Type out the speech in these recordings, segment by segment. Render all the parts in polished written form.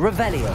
Revelio.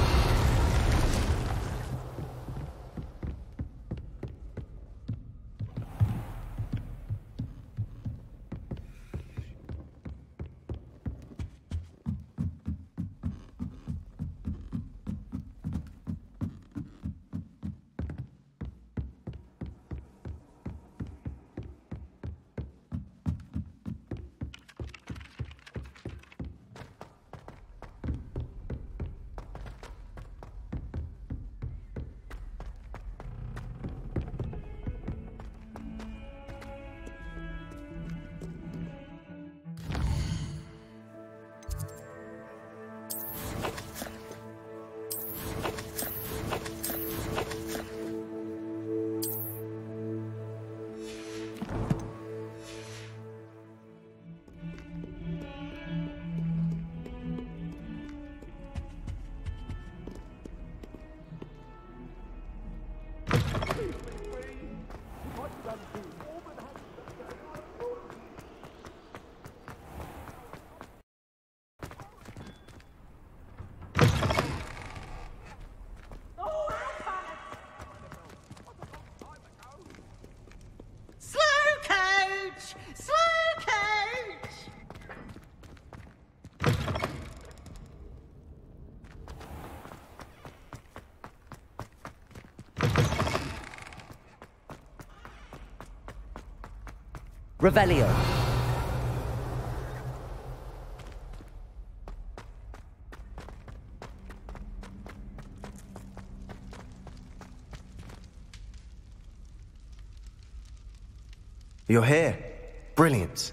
Revelio. You're here. Brilliant.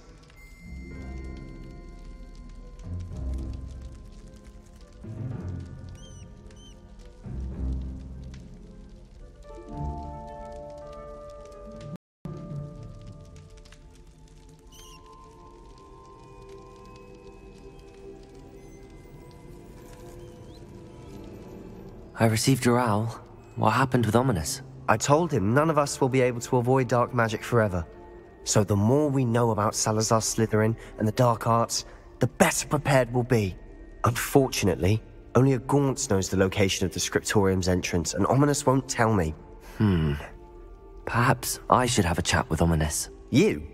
I received your owl. What happened with Ominous? I told him none of us will be able to avoid dark magic forever. So the more we know about Salazar Slytherin and the dark arts, the better prepared we'll be. Unfortunately, only a Gaunt knows the location of the Scriptorium's entrance, and Ominous won't tell me. Perhaps I should have a chat with Ominous. You?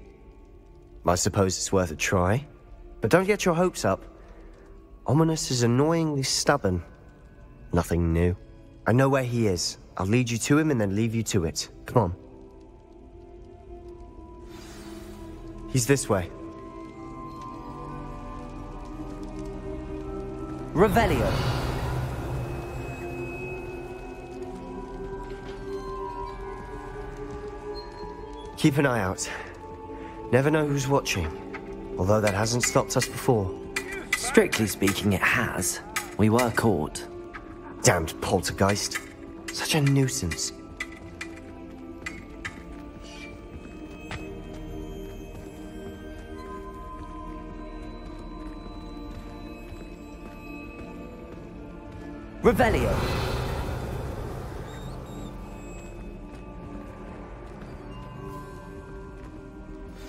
I suppose it's worth a try. But don't get your hopes up. Ominous is annoyingly stubborn. Nothing new. I know where he is. I'll lead you to him and then leave you to it. Come on. He's this way. Revelio. Keep an eye out. Never know who's watching. Although that hasn't stopped us before. Strictly speaking, it has. We were caught. Damned poltergeist. Such a nuisance. Revelio.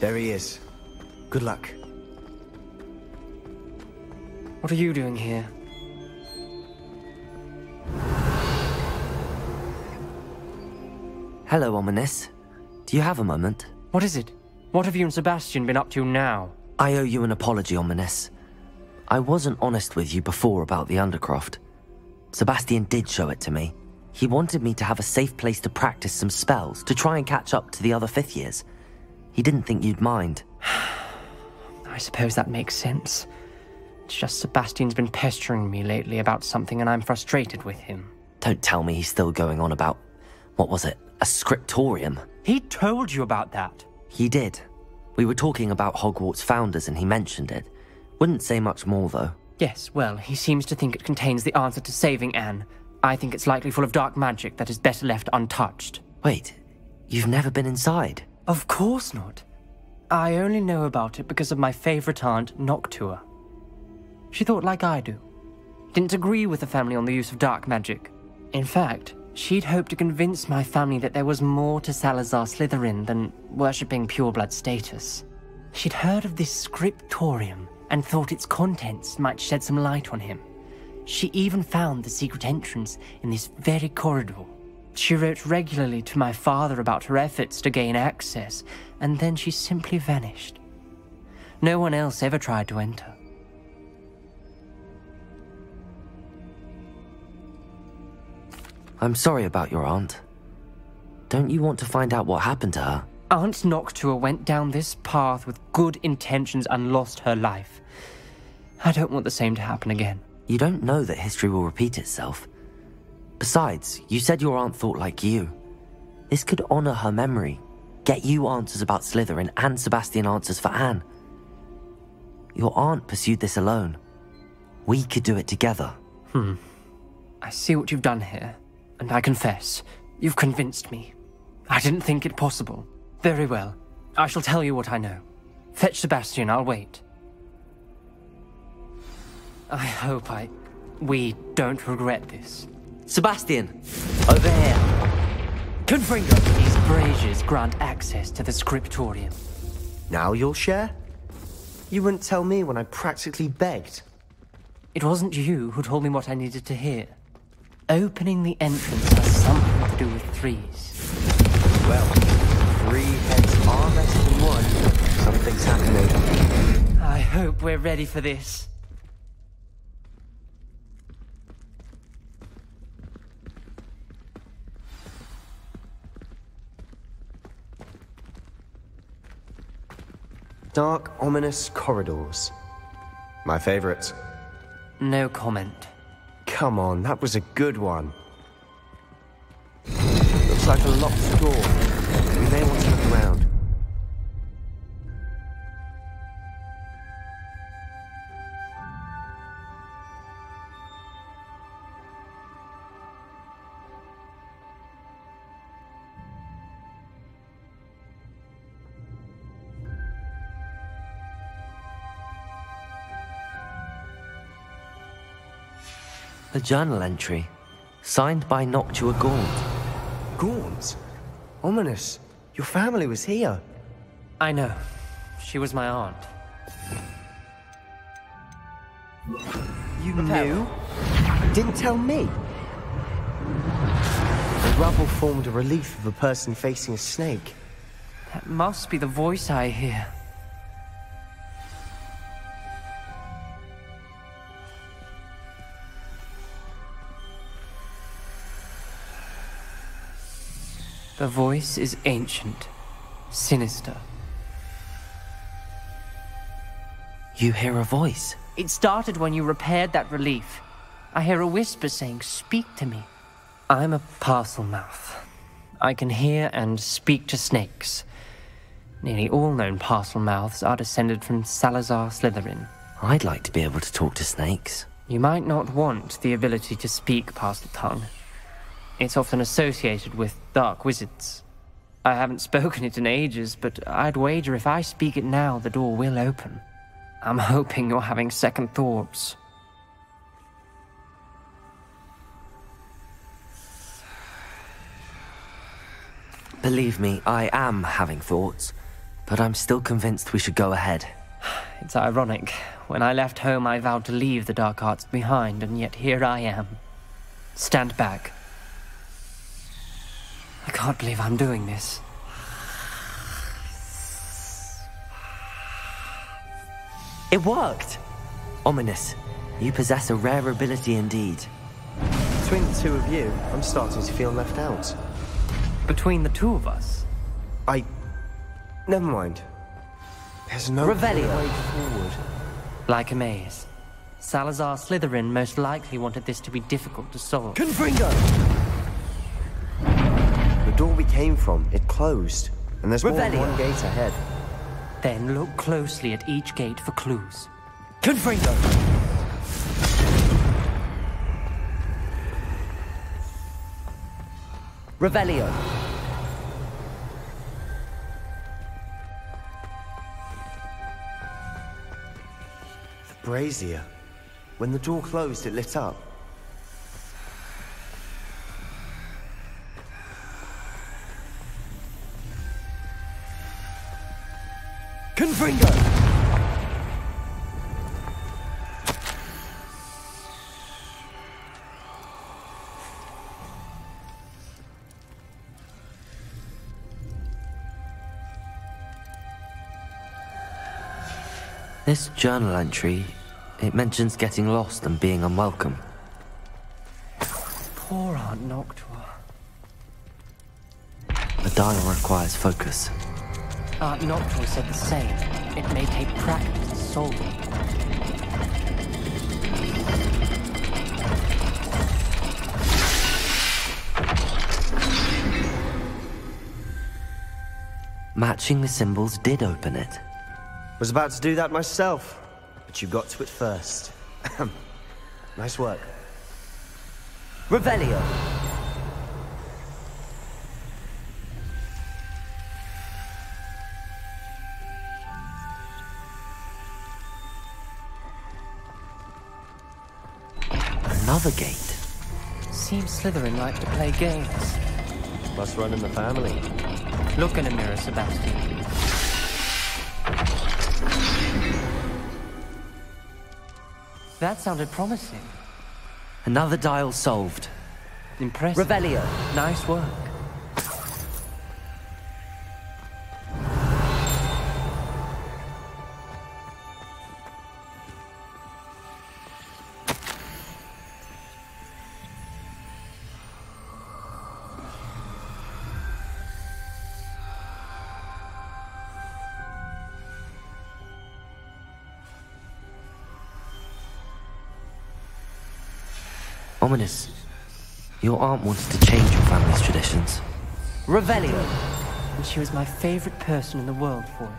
There he is. Good luck. What are you doing here? Hello, Ominous. Do you have a moment? What is it? What have you and Sebastian been up to now? I owe you an apology, Ominous. I wasn't honest with you before about the Undercroft. Sebastian did show it to me. He wanted me to have a safe place to practice some spells, to try and catch up to the other fifth years. He didn't think you'd mind. I suppose that makes sense. It's just Sebastian's been pestering me lately about something and I'm frustrated with him. Don't tell me he's still going on about, what was it, a scriptorium? He told you about that. He did. We were talking about Hogwarts founders and he mentioned it. Wouldn't say much more, though. Yes, well, he seems to think it contains the answer to saving Anne. I think it's likely full of dark magic that is better left untouched. Wait, you've never been inside? Of course not. I only know about it because of my favorite aunt, Noctua. She thought like I do. Didn't agree with the family on the use of dark magic. In fact, she'd hoped to convince my family that there was more to Salazar Slytherin than worshipping pureblood status. She'd heard of this scriptorium and thought its contents might shed some light on him. She even found the secret entrance in this very corridor. She wrote regularly to my father about her efforts to gain access, and then she simply vanished. No one else ever tried to enter. I'm sorry about your aunt. Don't you want to find out what happened to her? Aunt Noctua went down this path with good intentions and lost her life. I don't want the same to happen again. You don't know that history will repeat itself. Besides, you said your aunt thought like you. This could honor her memory, get you answers about Slytherin, and Sebastian answers for Anne. Your aunt pursued this alone. We could do it together. I see what you've done here, and I confess, you've convinced me. I didn't think it possible. Very well. I shall tell you what I know. Fetch Sebastian, I'll wait. I hope we don't regret this. Sebastian! Over here! Confringo! These braziers grant access to the scriptorium. Now you'll share? You wouldn't tell me when I practically begged. It wasn't you who told me what I needed to hear. Opening the entrance has something to do with threes. Well, 3 heads are better than 1. Something's happening. I hope we're ready for this. Dark, ominous corridors. My favorite. No comment. Come on, that was a good one. Looks like a locked door. We may want to look around. A journal entry, signed by Noctua Gaunt. Gaunt? Ominous. Your family was here. I know. She was my aunt. You knew? Didn't tell me? The rubble formed a relief of a person facing a snake. That must be the voice I hear. The voice is ancient, sinister. You hear a voice? It started when you repaired that relief. I hear a whisper saying, "Speak to me." I'm a parcel mouth. I can hear and speak to snakes. Nearly all known parcel mouths are descended from Salazar Slytherin. I'd like to be able to talk to snakes. You might not want the ability to speak parcel tongue. It's often associated with dark wizards. I haven't spoken it in ages, but I'd wager if I speak it now, the door will open. I'm hoping you're having second thoughts. Believe me, I am having thoughts, but I'm still convinced we should go ahead. It's ironic. When I left home, I vowed to leave the dark arts behind, and yet here I am. Stand back. I can't believe I'm doing this. It worked! Ominous, you possess a rare ability indeed. Between the two of you, I'm starting to feel left out. Between the two of us? Never mind. There's no Revelio. way forward. Like a maze. Salazar Slytherin most likely wanted this to be difficult to solve. Confringo! The door we came from, it closed. And there's more than Revelio. one gate ahead. Then look closely at each gate for clues. Confringo! Revelio. The brazier. When the door closed, it lit up. Confringo! This journal entry, it mentions getting lost and being unwelcome. Poor Aunt Noctua. The dial requires focus. Aunt Noctua said the same. It may take practice to solve it. Matching the symbols did open it. Was about to do that myself, but you got to it first. Nice work. Revelio. Another gate. Seems Slytherin like to play games. Must run in the family. Look in a mirror, Sebastian. That sounded promising. Another dial solved. Impressive. Revelio. Nice work. Ominous. Your aunt wanted to change your family's traditions. Revelio. And she was my favorite person in the world for it.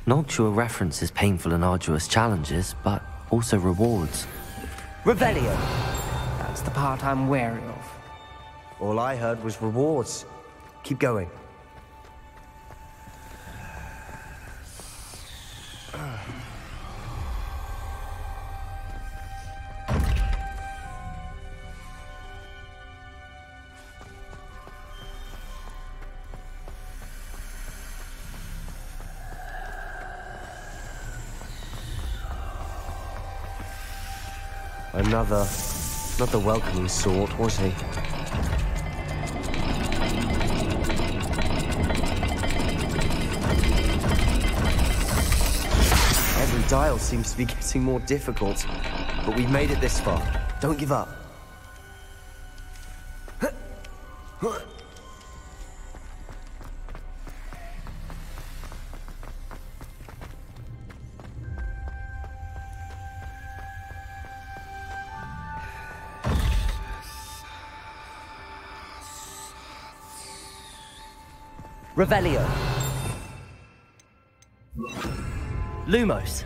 Noctua references painful and arduous challenges, but also rewards. Revelio. That's the part I'm wary of. All I heard was rewards. Keep going. Another, not the welcoming sort, was he? Every dial seems to be getting more difficult, but we've made it this far. Don't give up. Revelio. Lumos.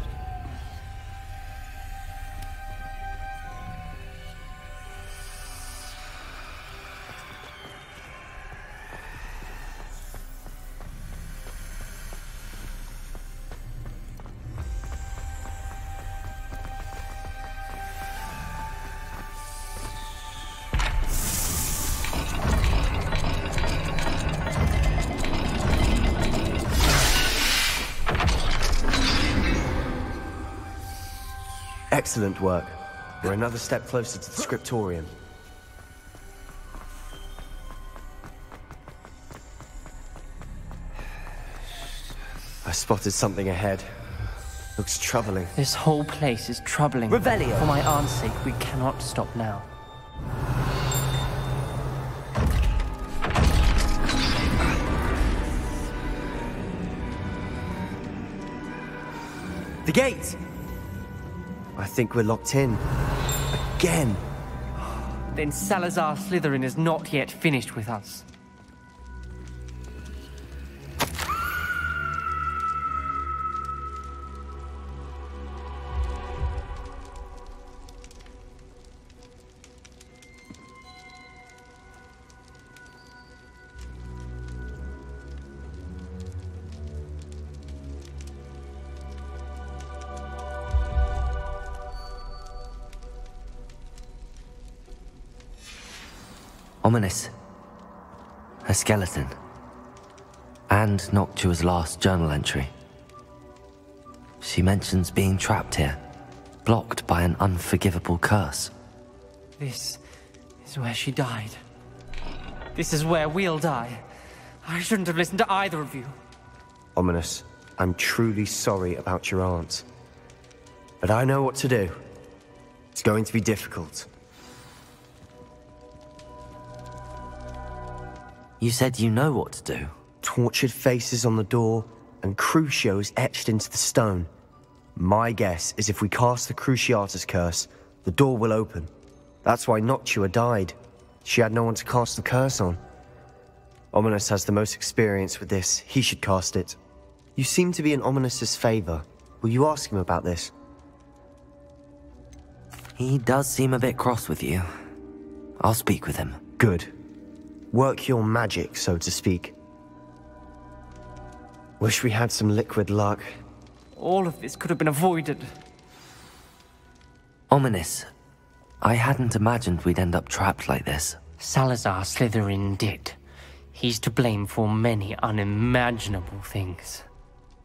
Excellent work. We're another step closer to the scriptorium. I spotted something ahead. Looks troubling. This whole place is troubling. Revelio. For my aunt's sake, we cannot stop now. The gate! I think we're locked in. Again! Then Salazar Slytherin is not yet finished with us. Ominous. A skeleton. And Noctua's last journal entry. She mentions being trapped here, blocked by an unforgivable curse. This is where she died. This is where we'll die. I shouldn't have listened to either of you. Ominous, I'm truly sorry about your aunt. But I know what to do. It's going to be difficult. You said you know what to do. Tortured faces on the door, and Crucios etched into the stone. My guess is if we cast the Cruciatus curse, the door will open. That's why Noctua died. She had no one to cast the curse on. Ominous has the most experience with this. He should cast it. You seem to be in Ominous's favor. Will you ask him about this? He does seem a bit cross with you. I'll speak with him. Good. Work your magic, so to speak. Wish we had some liquid luck. All of this could have been avoided. Ominous, I hadn't imagined we'd end up trapped like this. Salazar Slytherin did. He's to blame for many unimaginable things.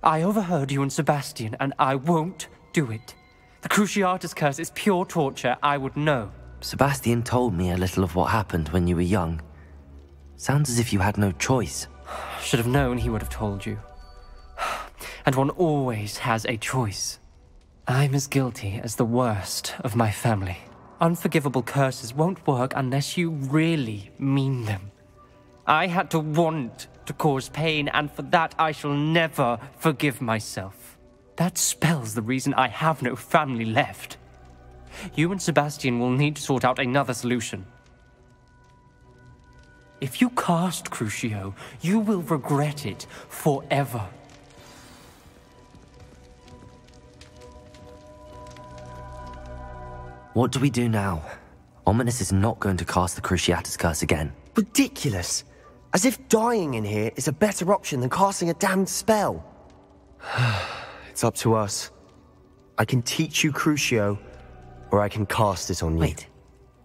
I overheard you and Sebastian, and I won't do it. The Cruciatus curse is pure torture, I would know. Sebastian told me a little of what happened when you were young. Sounds as if you had no choice. Should have known he would have told you. And one always has a choice. I'm as guilty as the worst of my family. Unforgivable curses won't work unless you really mean them. I had to want to cause pain, and for that I shall never forgive myself. That spells the reason I have no family left. You and Sebastian will need to sort out another solution. If you cast Crucio, you will regret it forever. What do we do now? Ominous is not going to cast the Cruciatus curse again. Ridiculous! As if dying in here is a better option than casting a damned spell. It's up to us. I can teach you Crucio, or I can cast it on you. Wait,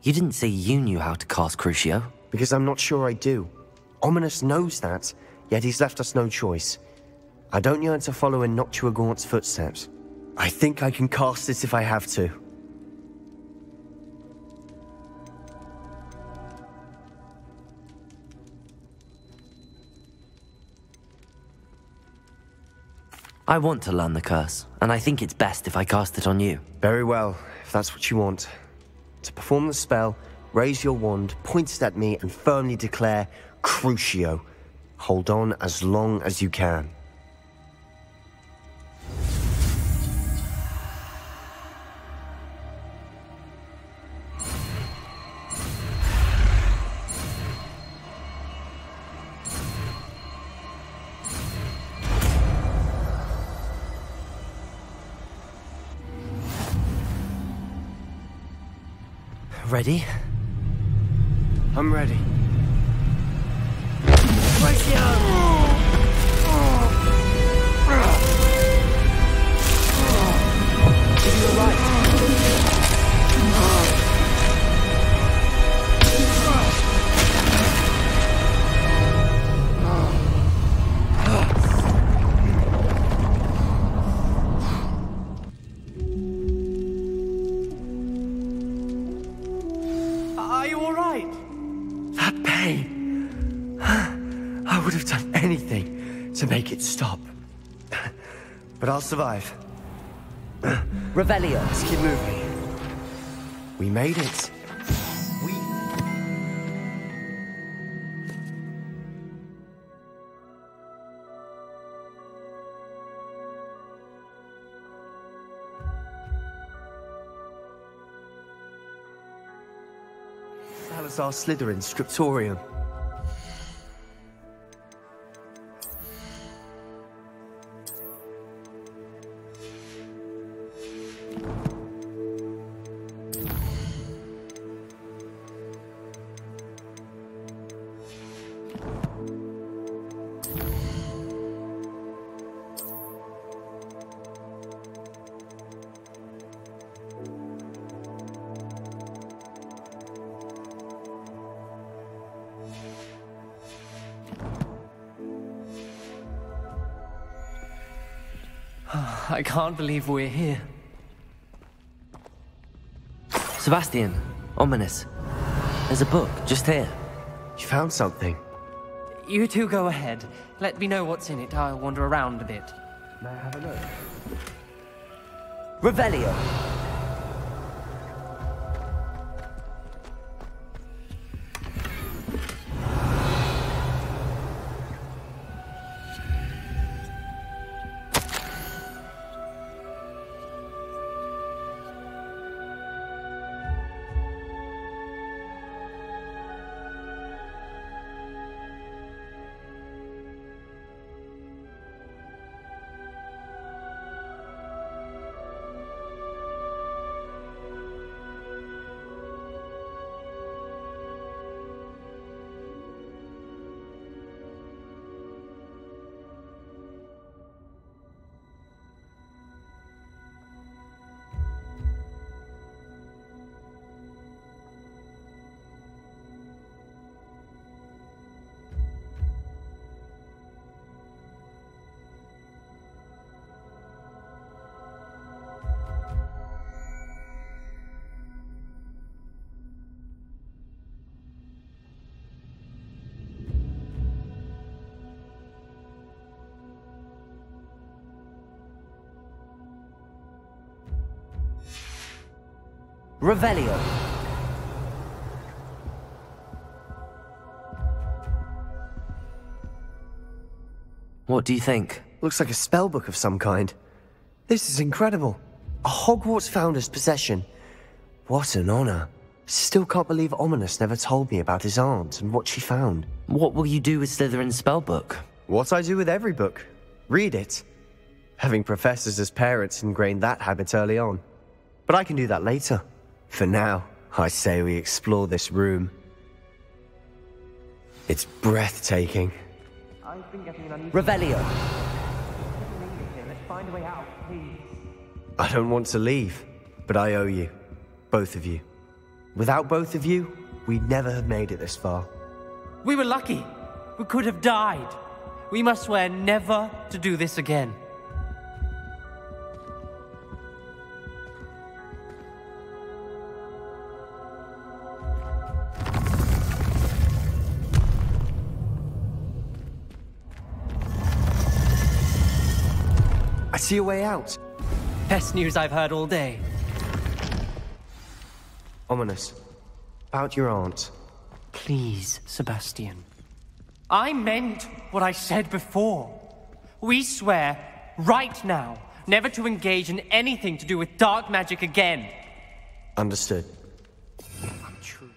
you didn't say you knew how to cast Crucio? Because I'm not sure I do. Ominous knows that, yet he's left us no choice. I don't yearn to follow in Noctua Gaunt's footsteps. I think I can cast it if I have to. I want to learn the curse, and I think it's best if I cast it on you. Very well, if that's what you want. To perform the spell, raise your wand, point it at me, and firmly declare, Crucio. Hold on as long as you can. Ready? I'm ready. Are you all right? That pain. I would have done anything to make it stop. But I'll survive. Revelio. Let's keep moving. We made it. We... Salazar Slytherin Scriptorium. I can't believe we're here. Sebastian, ominous. There's a book just here. You found something? You two go ahead. Let me know what's in it. I'll wander around a bit. May I have a look? Revelio. Revelio. What do you think? Looks like a spellbook of some kind. This is incredible. A Hogwarts founder's possession. What an honor. Still can't believe Ominous never told me about his aunt and what she found. What will you do with Slytherin's spellbook? What I do with every book. Read it. Having professors as parents ingrained that habit early on. But I can do that later. For now, I say we explore this room. It's breathtaking. Revelio. Let's find a way out, please. I don't want to leave, but I owe you. Both of you. Without both of you, we'd never have made it this far. We were lucky. We could have died. We must swear never to do this again. I see a way out. Best news I've heard all day. Ominous. About your aunt. Please, Sebastian. I meant what I said before. We swear, right now, never to engage in anything to do with dark magic again. Understood. True.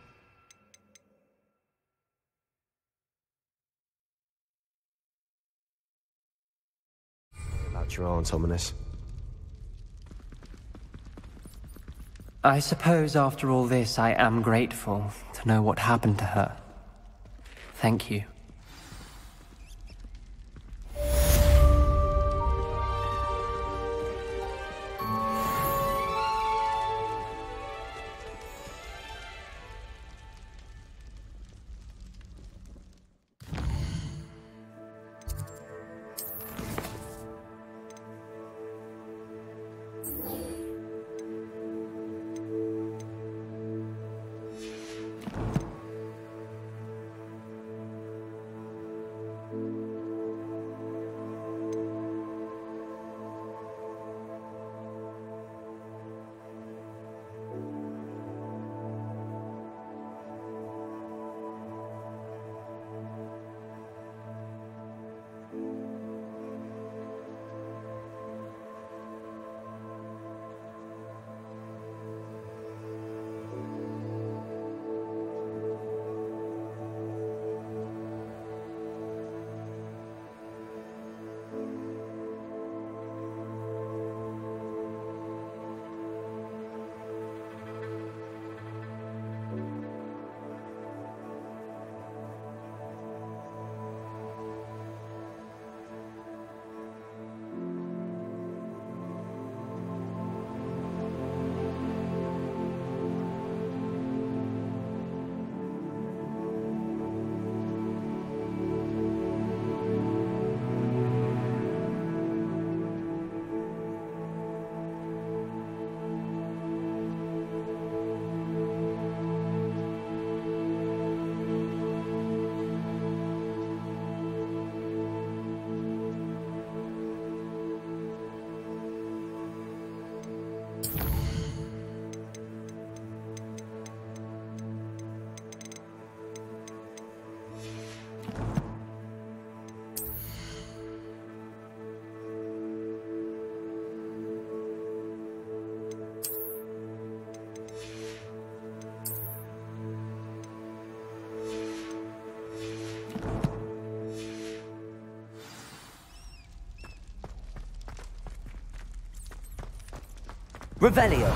About your aunt, Ominous. I suppose after all this, I am grateful to know what happened to her. Thank you. Revelio!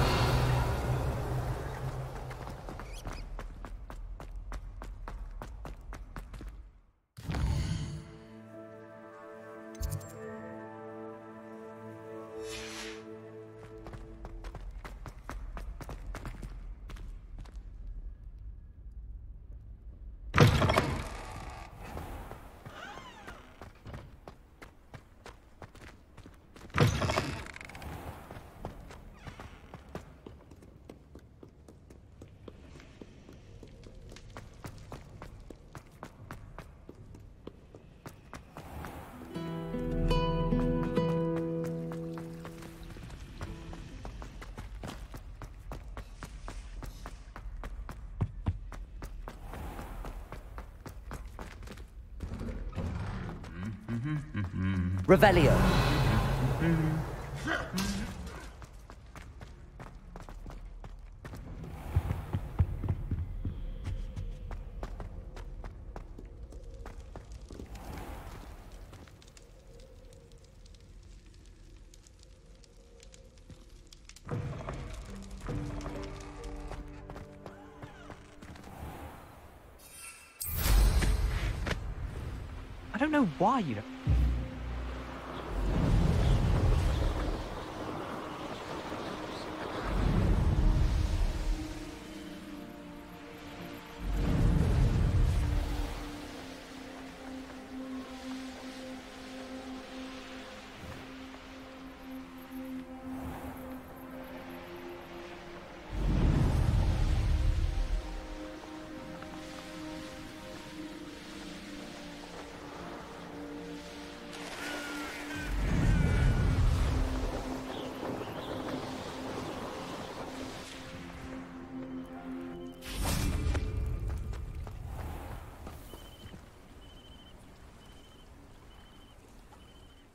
Revelio. I don't know why you don't...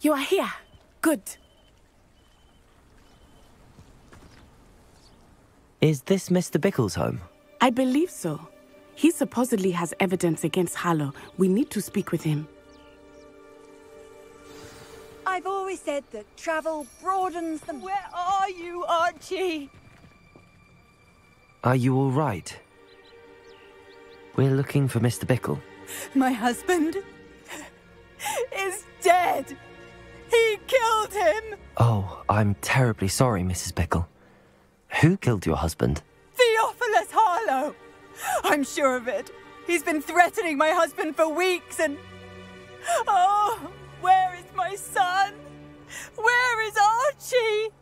You are here. Good. Is this Mr. Bickle's home? I believe so. He supposedly has evidence against Harlow. We need to speak with him. I've always said that travel broadens the... Where are you, Archie? Are you all right? We're looking for Mr. Bickle. My husband is dead. He killed him. Oh, I'm terribly sorry, Mrs. Bickle. Who killed your husband? Theophilus Harlow. I'm sure of it. He's been threatening my husband for weeks and... Oh, where is my son? Where is Archie?